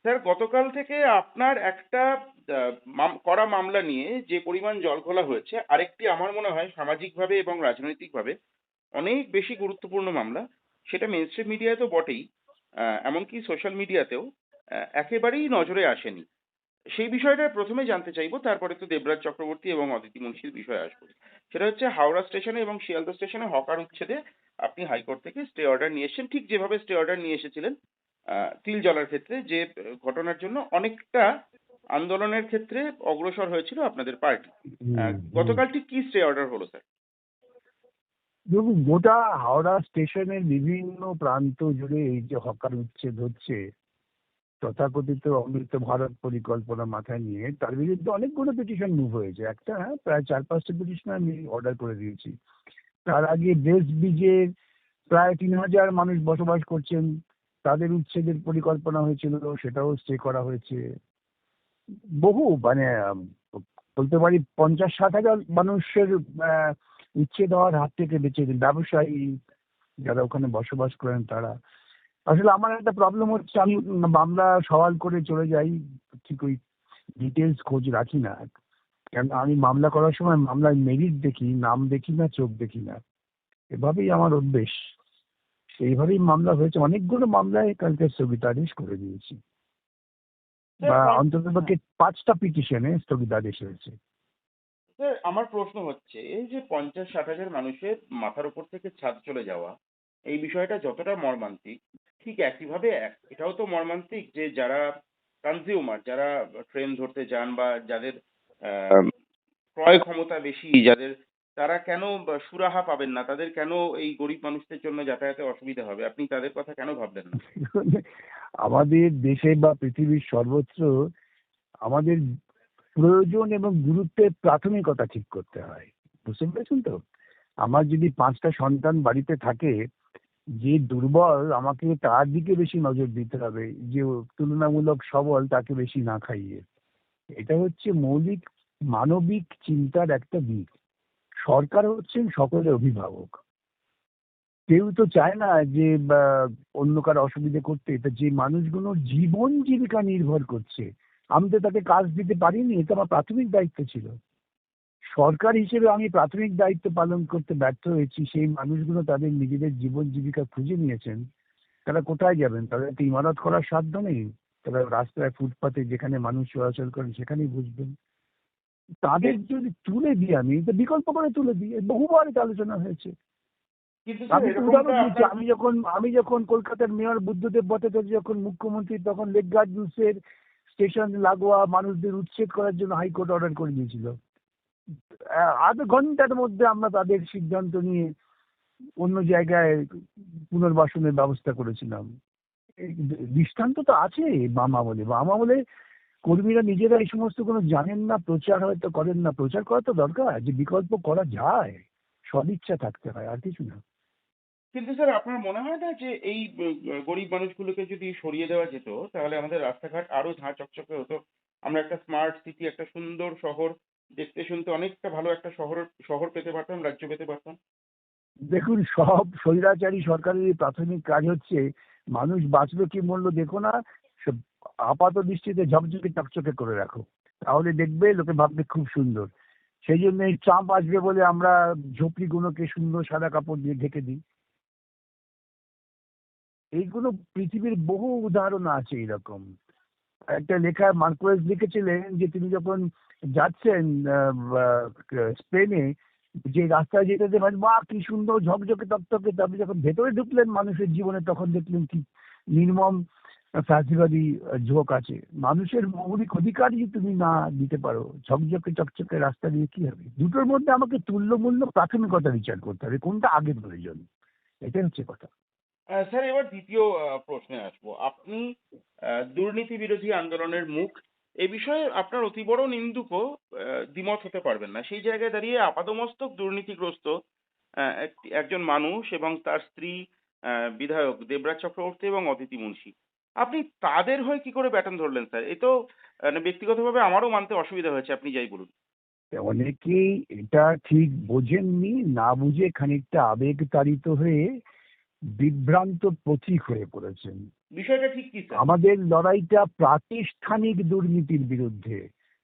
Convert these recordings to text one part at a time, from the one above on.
Sir, গতকাল থেকে আপনার একটা করা মামলা নিয়ে যে পরিমাণ জলঘোলা হয়েছে, আরেকটি আমার মনে হয় সামাজিকভাবে এবং রাজনৈতিকভাবে অনেক বেশি গুরুত্বপূর্ণ মামলা। সেটা মেইনস্ট্রিম মিডিয়ায় তো বটেই, এমনকি সোশ্যাল মিডিয়াতেও একেবারেই নজরে আসেনি। সেই বিষয়টা প্রথমে জানতে চাইবো, তারপরে তো দেবরাজ চক্রবর্তী এবং অদিতি মুন্সির বিষয়ে আসবো। সেটা হচ্ছে হাওড়া স্টেশনে এবং শিয়ালদা স্টেশনে হকার উচ্ছেদে আপনি হাইকোর্ট থেকে স্টে অর্ডার নিয়ে এসেছেন, ঠিক যেভাবে স্টে অর্ডার নিয়ে এসেছিলেন তিল জলার ক্ষেত্রে, যে ঘটনার জন্য অনেকটা আন্দোলনের ক্ষেত্রে অগ্রসর হয়েছিল আপনাদের পার্টি। হুম, হুম। গতকাল ঠিক কি স্টে অর্ডার হলো স্যার? দেখুন, গোটা হাওড়া স্টেশনের বিভিন্ন প্রান্ত জুড়ে এই যে হকার উচ্ছেদ হচ্ছে, তথাকথিত অমৃত ভারত পরিকল্পনা মাথায় নিয়ে তার বিরুদ্ধে অনেকগুলো পিটিশন মুভ হয়েছে। একটা প্রায় 4-5টা পিটিশন আমি অর্ডার করে দিয়েছি। তার আগে ব্রেস্ট ব্রিজের প্রায় 3,000 মানুষ বসবাস করছেন, তাদের উচ্ছেদের পরিকল্পনা হয়েছিল, সেটাও স্টে করা হয়েছে। বহু মানে বলতে পারি 50-60 হাজার মানুষের আহ, উচ্ছেদ হওয়ার হাত থেকে বেঁচে দিন ব্যবসায়ী যারা ওখানে বসবাস করেন তারা। আসলে আমার একটা প্রবলেম হচ্ছে, আমি মামলা সওয়াল করে চলে যাই, ঠিক ওই ডিটেলস খোঁজ রাখি না। কেন আমি মামলা করার সময় মামলার মেরিট দেখি, নাম দেখি না, চোখ দেখি না। এভাবেই আমার অভ্যেস। সেইভাবেই মামলা হয়েছে, অনেকগুলো মামলায় কালকে স্থগিতাদেশ করে দিয়েছি, স্যার বা পঞ্চ- অন্তত হ্যাঁ, 5টা পিটিশনে স্থগিতাদেশ হয়েছে। স্যার, আমার প্রশ্ন হচ্ছে এই যে 50-60 হাজার মানুষের মাথার উপর থেকে ছাদ চলে যাওয়া, এই বিষয়টা যতটা মর্মান্তিক, ঠিক একইভাবে এটাও তো মর্মান্তিক যে যারা কনজিউমার, যারা ট্রেন ধরতে যান বা যাদের আহ, ক্রয় ক্ষমতা বেশি, যাদের, তারা কেন সুরাহা পাবেন না? তাদের কেন এই গরিব মানুষদের জন্য যাতায়াতে অসুবিধা হবে? আপনি তাদের কথা কেন ভাবলেন না? আমাদের দেশে বা পৃথিবীর সর্বত্র আমাদের প্রয়োজন এবং গুরুত্বের প্রাথমিকতা ঠিক করতে হয়। বুঝতে পেরেছেন তো? আমার যদি 5টা সন্তান বাড়িতে থাকে, যে দুর্বল আমাকে তার দিকে বেশি নজর দিতে হবে, যে তুলনামূলক সবল তাকে বেশি না খাইয়ে। এটা হচ্ছে মৌলিক মানবিক চিন্তার একটা দিক। সরকার হচ্ছেন সকলের অভিভাবক। কেউ তো চায় না যে অন্য কারো অসুবিধে করতে। এটা যে মানুষগুলোর জীবন জীবিকা নির্ভর করছে, আমি তো তাকে কাজ দিতে পারিনি, এটা আমার প্রাথমিক দায়িত্ব ছিল। সরকার হিসেবে আমি প্রাথমিক দায়িত্ব পালন করতে ব্যর্থ হয়েছি। সেই মানুষগুলো তাদের নিজেদের জীবন জীবিকা খুঁজে নিয়েছেন, তারা কোথায় যাবেন? তাদের একটা ইমারত করার সাধ্য নেই। তারা রাস্তায় ফুটপাতে যেখানে মানুষ চলাচল করেন সেখানেই বুঝবেন। তাদের যদি তুলে দিই, আমি তো বিকল্প করে তুলে দিই, বহুবার এটা আলোচনা হয়েছে। কিন্তু স্যার আমি তো এরকমটা উদাহরণ দিয়েছি, আপনার, আমি যখন কলকাতার মেয়র বুদ্ধদেব ভট্টাচার্য যখন মুখ্যমন্ত্রী, তখন লেক গার্ডেন্সের স্টেশন লাগোয়া মানুষদের উচ্ছেদ করার জন্য হাইকোর্ট অর্ডার করে দিয়েছিল। আধ ঘন্টার মধ্যে আমরা তাদের সিদ্ধান্ত নিয়ে অন্য জায়গায় পুনর্বাসনের ব্যবস্থা করেছিলাম। এই দৃষ্টান্ত তো আছে। বাম আমলে কর্মীরা নিজেরা এই সমস্ত কোনো জানেন না, প্রচার হয়তো করেন না। প্রচার করা তো দরকার, যে বিকল্প করা যায়, সদিচ্ছা থাকতে হয়, আর কিছু না। কিন্তু স্যার আপনার মনে হয় না যে এই গরিব মানুষগুলোকে যদি সরিয়ে দেওয়া যেত, তাহলে আমাদের রাস্তাঘাট আরো ঝাঁ চকচকে হতো? আমরা একটা স্মার্ট সিটি, একটা সুন্দর শহর, দেখতে শুনতে অনেকটা ভালো একটা শহর শহর পেতে পারতাম, রাজ্য পেতে পারতাম। দেখুন, সব স্বৈরাচারী সরকারের প্রাথমিক কাজ হচ্ছে মানুষ বাঁচলো কি মরলো দেখো না, সব আপাত দৃষ্টিতে ঝকঝকে চকচকে করে রাখো, তাহলে দেখবে লোকে ভাববে খুব সুন্দর। সেই জন্য এই ট্রাম্প আসবে বলে আমরা ঝুপড়িগুলোকে সুন্দর সাদা কাপড় দিয়ে ঢেকে দিই। এইগুলো পৃথিবীর বহু উদাহরণ আছে এরকম। একটা লেখা মার্কোয়েজ লিখেছিলেন যে তিনি যখন যাচ্ছেন স্পেনে, যে রাস্তায় যেতে যেতে মানে বাহ কি সুন্দর ঝকঝকে তকতকে, তারপরে যখন ভেতরে ঢুকলেন মানুষের জীবনে, তখন দেখলেন কি নির্মম ফ্যাসিবাদী ঝোঁক আছে। মানুষের মৌলিক অধিকার যদি তুমি না দিতে পারো, ঝকঝকে চকচকে রাস্তা দিয়ে কি হবে? দুটোর মধ্যে আমাকে তুল্যমূল্য প্রাথমিকতা বিচার করতে হবে, কোনটা আগে প্রয়োজন, এটাই হচ্ছে কথা। স্যার, এবার দ্বিতীয় প্রশ্নে আসবো। আপনি দুর্নীতি বিরোধী আন্দোলনের মুখ, এ বিষয়ে আপনার অতি বড় নিন্দুকও দ্বিমত হতে পারবেন না। সেই জায়গায় দাঁড়িয়ে আপাদমস্তক দুর্নীতিগ্রস্ত একজন মানুষ এবং তার স্ত্রী বিধায়ক দেবরাজ চক্রবর্তী এবং অদিতি মুন্সি, আপনি তাদের হয়ে কি করে ব্যাটন ধরলেন স্যার? এ তো ব্যক্তিগতভাবে আমারও মানতে অসুবিধা হয়েছে, আপনি যাই বলুন। অনেকেই এটা ঠিক বোঝেননি, না বুঝে খানিকটা আবেগ তাড়িত হয়ে বিভ্রান্ত পথিক হয়ে পড়েছেন। বিষয়টা ঠিক কি স্যার? আমাদের লড়াইটা প্রাতিষ্ঠানিক দুর্নীতির বিরুদ্ধে।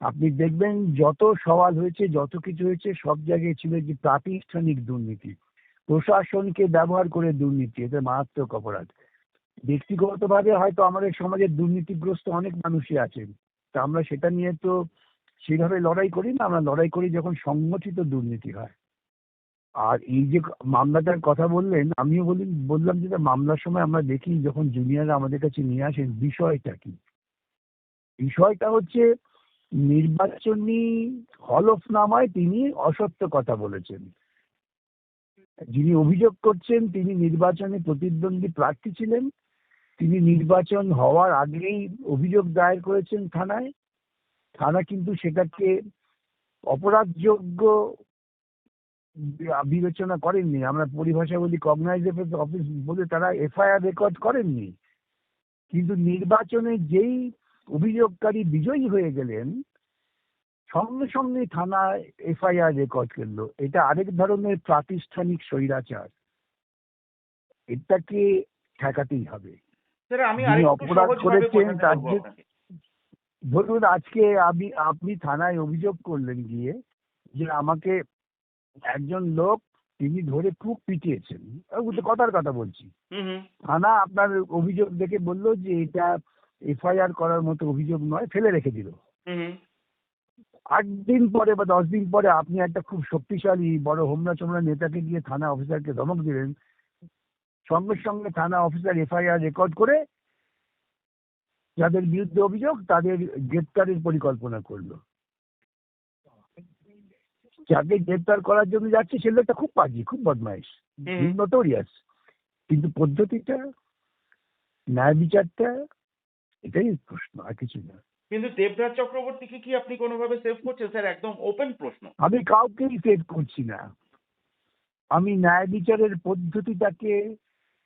আপনি দেখবেন যত সওয়াল হয়েছে, যত কিছু হয়েছে, সব জায়গায় ছিল যে প্রাতিষ্ঠানিক দুর্নীতি, প্রশাসনকে ব্যবহার করে দুর্নীতি। এটা মারাত্মক অপরাধ। ব্যক্তিগতভাবে হয়তো আমাদের সমাজে দুর্নীতিগ্রস্ত অনেক মানুষই আছেন, তা আমরা সেটা নিয়ে তো সেভাবে লড়াই করি না। আমরা লড়াই করি যখন সংগঠিত দুর্নীতি হয়। আর এই যে মামলাটার কথা বললেন, আমিও বললাম যে মামলার সময় আমরা দেখি যখন জুনিয়ররা আমাদের কাছে নিয়ে আসেন, বিষয়টা কি? বিষয়টা হচ্ছে নির্বাচনী হলফনামায় তিনি অসত্য কথা বলেছেন। যিনি অভিযোগ করছেন তিনি নির্বাচনে প্রতিদ্বন্দ্বী প্রার্থী ছিলেন। তিনি নির্বাচন হওয়ার আগেই অভিযোগ দায়ের করেছেন থানায়। থানা কিন্তু সেটাকে অপরাধযোগ্য বিবেচনা করেননি। আমরা পরিভাষা বলি কগনাইজেবল অফিস বলে, তারা এফআইআর রেকর্ড করেননি। কিন্তু নির্বাচনে যেই অভিযোগকারী বিজয়ী হয়ে গেলেন, সঙ্গে সঙ্গে থানায় এফআইআর রেকর্ড করলো। এটা আরেক ধরনের প্রাতিষ্ঠানিক স্বৈরাচার। এটাকে ঠেকাতেই হবে। স্যার আমি যিনি আরেকটু অপরাধ সহজভাবে করেছেন বোঝাতে তার বলবো যে, আপনাকে। ধরুন আজকে আপনি থানায় অভিযোগ করলেন গিয়ে যে আমাকে একজন লোক তিনি ধরে খুব পিটিয়েছেন, আমি তো কথার কথা বলছি। হুম হুম থানা আপনার অভিযোগ দেখে বললো যে এটা এফআইআর করার মতো অভিযোগ নয়, ফেলে রেখে দিল। হুম হুম 8 দিন পরে বা 10 দিন পরে আপনি একটা খুব শক্তিশালী বড় হোমরা চোমরা নেতাকে গিয়ে থানা অফিসারকে ধমক দিলেন, সঙ্গে সঙ্গে থানা অফিসার এফআইআর রেকর্ড করে যাদের বিরুদ্ধে অভিযোগ তাদের গ্রেপ্তারের পরিকল্পনা করলো। যাকে গ্রেপ্তার করার জন্য যাচ্ছে সে লোকটা খুব পাজি, খুব বদমাইশ, হুম। নোটোরিয়াস। কিন্তু পদ্ধতিটা, ন্যায় বিচারটা, এটাই প্রশ্ন, আর কিছু না। কিন্তু দেবরাজ চক্রবর্তীকে কি আপনি কোনোভাবে সেভ করছেন স্যার? একদম ওপেন প্রশ্ন। আমি কাউকেই সেভ করছি না। আমি ন্যায় বিচারের পদ্ধতিটাকে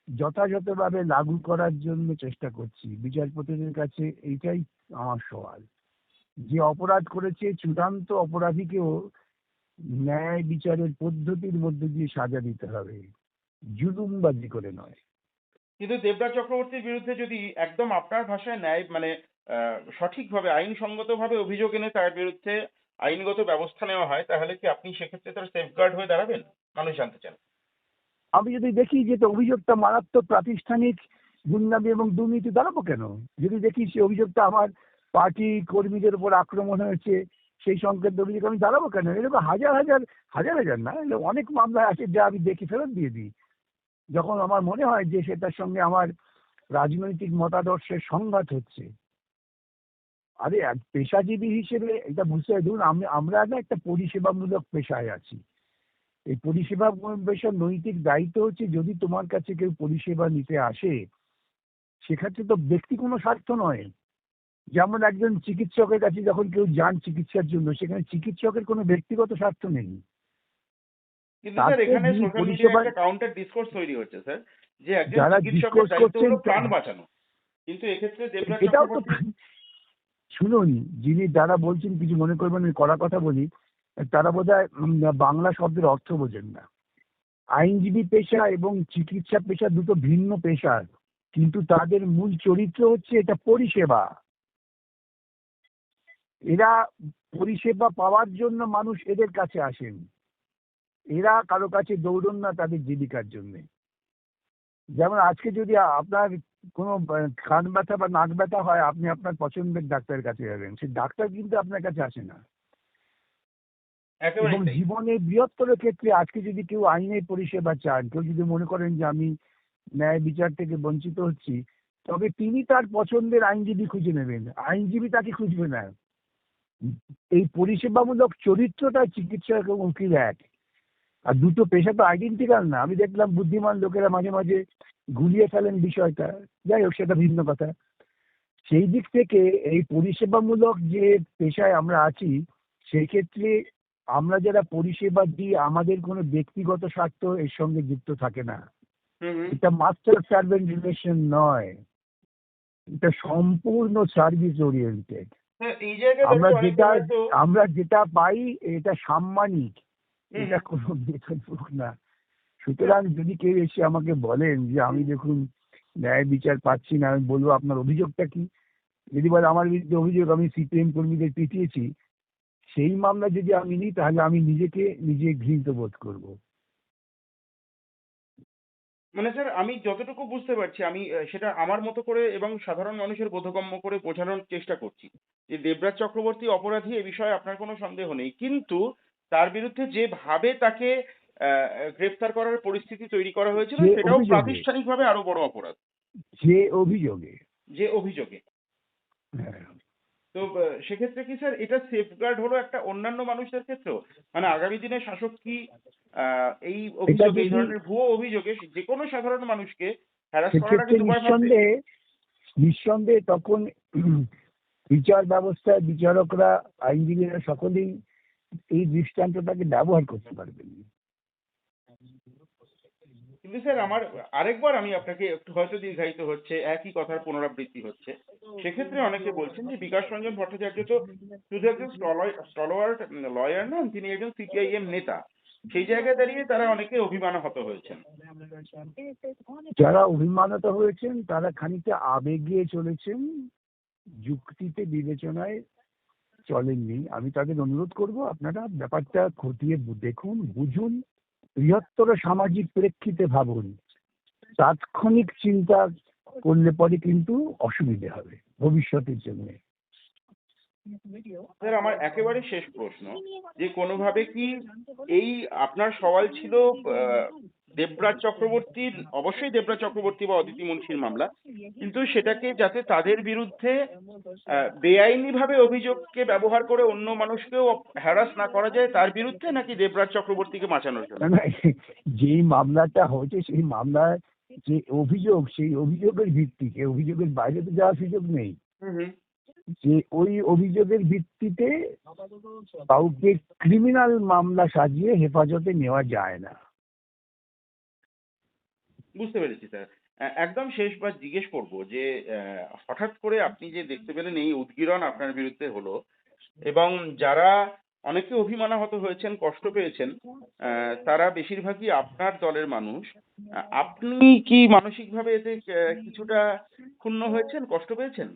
যথাযথভাবে লাগু করার জন্য চেষ্টা করছি। বিচারপতিদের কাছে এইটাই আমার সওয়াল, যে অপরাধ করেছে চূড়ান্ত অপরাধীকেও ন্যায় বিচারের পদ্ধতির মধ্যে দিয়ে সাজা দিতে হবে, জুলুমবাজি করে নয়। কিন্তু দেবরাজ চক্রবর্তীর বিরুদ্ধে যদি একদম আপনার ভাষায় ন্যায় মানে সঠিকভাবে আইনসঙ্গতভাবে অভিযোগ এনে তার বিরুদ্ধে আইনগত ব্যবস্থা নেওয়া হয়, তাহলে কি আপনি সেক্ষেত্রে তার সেফগার্ড হয়ে দাঁড়াবেন? মানুষ জানতে চান। আমি যদি দেখি যে তো অভিযোগটা মারাত্মক প্রাতিষ্ঠানিক গুন্ডামি এবং দুর্নীতি, দাঁড়াবো কেন? যদি দেখি সে অভিযোগটা আমার পার্টি কর্মীদের উপর আক্রমণ হয়েছে, সেই সংক্রান্ত অভিযোগ, আমি দাঁড়াবো কেন? এরকম হাজার হাজার, হাজার হাজার না, এরকম অনেক মামলা আছে যা আমি দেখি ফেরত দিয়ে দিই যখন আমার মনে হয় যে সেটার সঙ্গে আমার রাজনৈতিক মতাদর্শের সংঘাত হচ্ছে। আরে এক পেশাজীবী হিসেবে এটা বুঝতে হয়। ধরুন আমরা না একটা পরিষেবামূলক পেশায় আছি। এই পরিষেবা পেশার নৈতিক দায়িত্ব হচ্ছে, যদি তোমার কাছে কেউ পরিষেবা নিতে আসে সেক্ষেত্রে তো ব্যক্তি কোনো স্বার্থ নয়। যেমন একজন চিকিৎসকের কাছে যখন কেউ যান চিকিৎসার জন্য, সেখানে চিকিৎসকের কোনো ব্যক্তিগত স্বার্থ নেই। কিন্তু স্যার তাকে এখানে যিনি সোশ্যাল মিডিয়ায় পরিষেবা, একটা কাউন্টার ডিসকোর্স তৈরি হচ্ছে স্যার, যে একজন যারা চিকিৎসকের ডিসকোর্স দায়িত্ব করছেন হলো প্রাণ বাঁচানো, কিন্তু এক্ষেত্রে দেবরাজ এটাও তো, চক্রবর্তী। শুনুন, যারা বলছেন কিছু মনে করবেন আমি কড়া কথা বলি, তারা বোধহয় বাংলা শব্দের অর্থ বোঝেন না। আইনজীবী পেশা এবং চিকিৎসা পেশা দুটো ভিন্ন পেশা, কিন্তু তাদের মূল চরিত্র হচ্ছে এটা পরিষেবা। এরা পরিষেবা পাওয়ার জন্য মানুষ এদের কাছে আসেন। এরা কারো কাছে দৌড়ন না তাদের জীবিকার জন্য। যেমন আজকে যদি আপনার কোনো কান ব্যথা বা নাক ব্যথা হয়, আপনি আপনার পছন্দের ডাক্তারের কাছে যাবেন, সেই ডাক্তার কিন্তু আপনার কাছে আসে না। এবং একেবারেই তাই। জীবনের বৃহত্তর ক্ষেত্রে আজকে যদি কেউ আইনের পরিষেবা চান, কেউ যদি মনে করেন যে আমি ন্যায় বিচার থেকে বঞ্চিত হচ্ছি, তবে তিনি তার পছন্দের আইনজীবী খুঁজে নেবেন, আইনজীবী তাকে খুঁজবে না। এই পরিষেবামূলক চরিত্রটা চিকিৎসক এবং উকিল এক। আর দুটো পেশা তো আইডেন্টিক্যাল না। আমি দেখলাম বুদ্ধিমান লোকেরা মাঝে মাঝে গুলিয়ে ফেলেন বিষয়টা, যাই হোক সেটা ভিন্ন কথা। সেই দিক থেকে এই পরিষেবামূলক যে পেশায় আমরা আছি, সেই ক্ষেত্রে আমরা যারা পরিষেবা দিই আমাদের কোনো ব্যক্তিগত স্বার্থ এর সঙ্গে যুক্ত থাকে না। হুম হুম এটা মাস্টার সার্ভেন্ট রিলেশন নয়, এটা সম্পূর্ণ সার্ভিস ওরিয়েন্টেড। স্যার এই জায়গায় আমরা দাঁড়িয়ে অনেকে যেটা হয়তো। আমরা যেটা পাই এটা সাম্মানিক, হুম এটা হুম কোনো বেতনভোগ না। সুতরাং যদি কেউ এসে আমাকে বলেন যে আমি দেখুন ন্যায় বিচার পাচ্ছি না, আমি বলবো আপনার অভিযোগটা কি। যদি বলে আমার বিরুদ্ধে অভিযোগ আমি সিপিএম কর্মীদের পিটিয়েছি, সেই মামলা যদি আমি নিই তাহলে আমি নিজে ঘৃণিত বোধ করব। মানে স্যার আমি যতটুকু বুঝতে পারছি আমি সেটা আমার মতো করে এবং সাধারণ মানুষের বোধগম্য করে বোঝানোর চেষ্টা করছি যে দেবরাজ চক্রবর্তী অপরাধী এ বিষয়ে আপনার কোনো সন্দেহ নেই, কিন্তু তার বিরুদ্ধে যেভাবে তাকে গ্রেফতার করার পরিস্থিতি তৈরি করা হয়েছিল যে সেটাও অভিযোগে, প্রাতিষ্ঠানিকভাবে আরো বড় অপরাধ। যে অভিযোগে। যে অভিযোগে। হ্যাঁ। তো সেক্ষেত্রে কি স্যার এটা সেফগার্ড হলো একটা অন্যান্য মানুষদের ক্ষেত্রেও, মানে আগামী দিনে শাসক কি এই এটা অভিযোগে, এই যদি, ধরনের ভুয়ো অভিযোগে যে কোনো সাধারণ মানুষকে হ্যারাস করাটা সেক্ষেত্রে কিন্তু উপায় ভাববে? নিঃসন্দেহে তখন বিচার ব্যবস্থায় বিচারকরা, আইনজীবীরা সকলেই এই দৃষ্টান্তটাকে ব্যবহার করতে পারবেন। কিন্তু স্যার আমার আরেকবার আমি আপনাকে একটু হয়তো দীর্ঘায়িত হচ্ছে, একই কথার পুনরাবৃত্তি হচ্ছে। সেক্ষেত্রে অনেকে বলছেন যে বিকাশ রঞ্জন ভট্টাচার্য তো শুধু একজন স্টলওয়ার্ড লয়ার নন, তিনি একজন সিপিআইএম নেতা। সেই জায়গায় দাঁড়িয়ে তারা অনেকে অভিমানাহত হয়েছেন। যারা অভিমানিত হয়েছেন তারা খানিকটা আবেগে চলেছেন, যুক্তিতে বিবেচনায় চলেননি। আমি তাদের অনুরোধ করব আপনারা ব্যাপারটা খতিয়ে দেখুন, বুঝুন, বৃহত্তর সামাজিক প্রেক্ষিতে ভাবুন। তাৎক্ষণিক চিন্তা করলে পরে কিন্তু অসুবিধে হবে ভবিষ্যতের জন্য। স্যার আমার একেবারে শেষ প্রশ্ন, যে কোনোভাবে কি এই আপনার সওয়াল ছিল দেবরাজ চক্রবর্তীর, অবশ্যই দেবরাজ চক্রবর্তী বা অদিতি মুন্সির মামলা, কিন্তু সেটাকে যাতে তাদের বিরুদ্ধে বেআইনিভাবে অভিযোগকে ব্যবহার করে অন্য মানুষকেও হ্যারাস না করা যায় তার বিরুদ্ধে, নাকি দেবরাজ চক্রবর্তীকে বাঁচানোর জন্য? না না, যেই মামলাটা হয়েছে সেই মামলায় যে অভিযোগ, সেই অভিযোগের ভিত্তিতে, অভিযোগের বাইরে তো যাওয়ার সুযোগ নেই। হুম হুম। যে ওই অভিযোগের ভিত্তিতে কাউকে ক্রিমিনাল মামলা সাজিয়ে হেফাজতে নেওয়া যায় না। বুঝতে পেরেছি স্যার। একদম শেষবার জিজ্ঞেস করব যে হঠাৎ করে আপনি যে দেখতে পেলেন এই উদগীরণ আপনার বিরুদ্ধে হলো, এবং যারা অনেকে অভিমানাহত হয়েছেন, কষ্ট পেয়েছেন, তারা বেশিরভাগই আপনার দলের মানুষ। আপনি কি মানসিকভাবে এতে কিছুটা ক্ষুণ্ণ হয়েছেন, কষ্ট পেয়েছেন?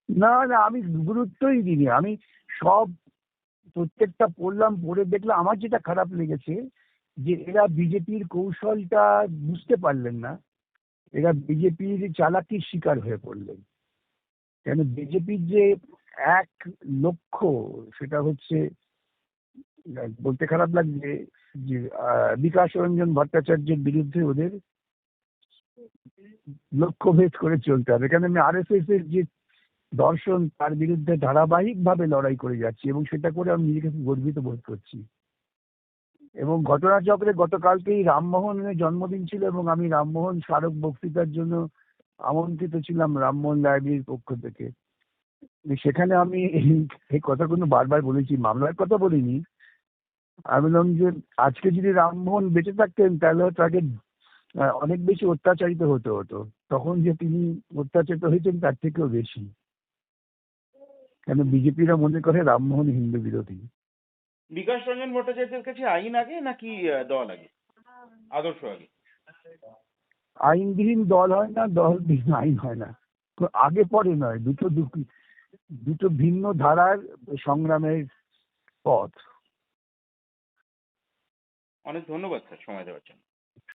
না না, আমি গুরুত্বই দিইনি। আমি সব প্রত্যেকটা পড়লাম, পড়ে দেখলাম। আমার যেটা খারাপ লেগেছে যে এরা বিজেপির কৌশলটা বুঝতে পারলেন না, এরা বিজেপির চালাকির শিকার হয়ে পড়লেন। কেন বিজেপির যে এক লক্ষ্য, সেটা হচ্ছে, বলতে খারাপ লাগছে যে বিকাশ রঞ্জন ভট্টাচার্যের বিরুদ্ধে ওদের লক্ষ্যভেদ করে চলতে হবে। কেন আমি আরএসএস এর যে দর্শন তার বিরুদ্ধে ধারাবাহিকভাবে লড়াই করে যাচ্ছি এবং সেটা করে আমি নিজেকে খুব গর্বিত বোধ করছি। এবং ঘটনাচক্রে গতকালকেই রামমোহনের জন্মদিন ছিল এবং আমি রামমোহন স্মারক বক্তৃতার জন্য আমন্ত্রিত ছিলাম রামমোহন লাইব্রেরির পক্ষ থেকে। সেখানে আমি এই কথাগুলো বারবার বলেছি, মামলার কথা বলিনি। আমি বললাম যে আজকে যদি রামমোহন বেঁচে থাকতেন তাহলে তাকে অনেক বেশি অত্যাচারিত হতে হতো। তখন যে তিনি অত্যাচারিত হয়েছেন তার থেকেও বেশি। কেন বিজেপিরা মনে করে রামমোহন হিন্দু বিরোধী। বিকাশ রঞ্জন ভট্টাচার্যের কাছে আইন আগে নাকি দল আগে, আদর্শ আগে? আইনবিহীন দল হয় না, দলবিহীন আইন হয় না। তো আগে পরে নয়, দুটো ভিন্ন ধারার সংগ্রামের পথ। অনেক ধন্যবাদ স্যার সময় দেওয়ার জন্য।